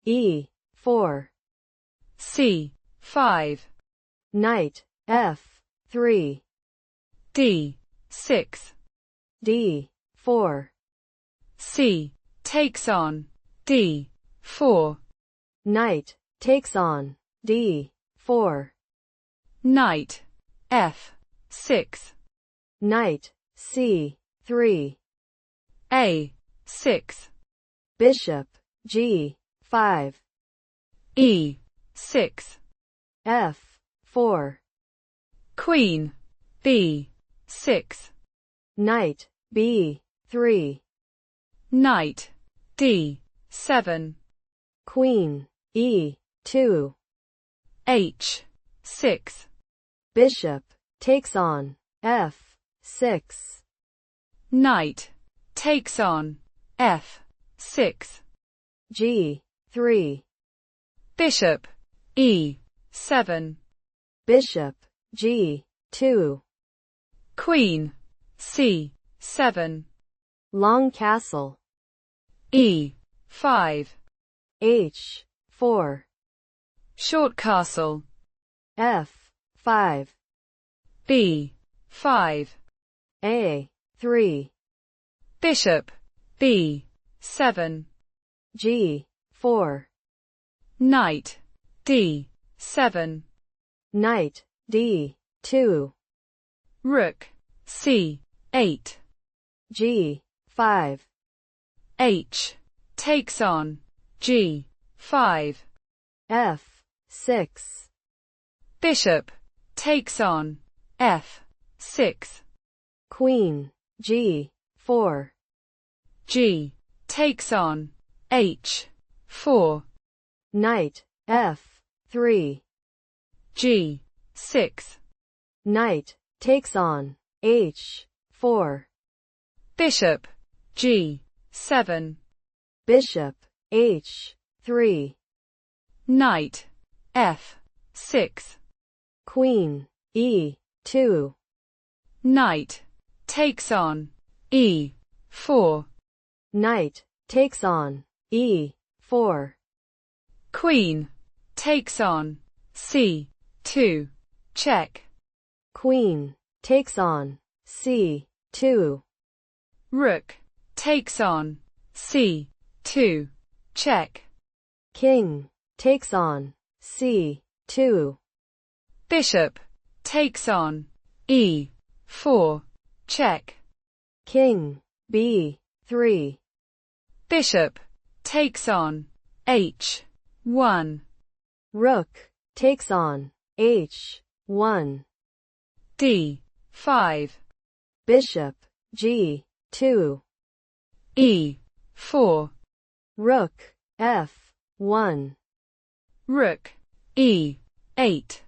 E4. C5. Knight F3. D6. D4. C takes on D4. Knight takes on D4. Knight F6. Knight C3. A6. Bishop G5. E6. F4. Queen B6. Knight B3. Knight D7. Queen E2. H6. Bishop takes on F6. Knight takes on F6. G3. Bishop E7. Bishop G2. Queen C7. Long castle. E5. H4. Short castle. F5. B5. A3. Bishop B7. G4. Knight D7. Knight D2. Rook C8. G5. H takes on G5. F6. Bishop takes on F6. Queen G4. G takes on H4. Knight F3. G6. Knight takes on H4. Bishop G7. Bishop H3. Knight F6. Queen E2. Knight takes on E4. Knight takes on E4. Queen takes on C2. Check. Queen takes on C2. Rook takes on C2. Check. King takes on C2. Bishop takes on E4. Check. King B3. Bishop takes on H1. Rook takes on H1. D5. Bishop G2. E4. Rook F1. Rook E8.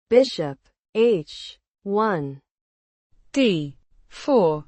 Bishop H1. D4.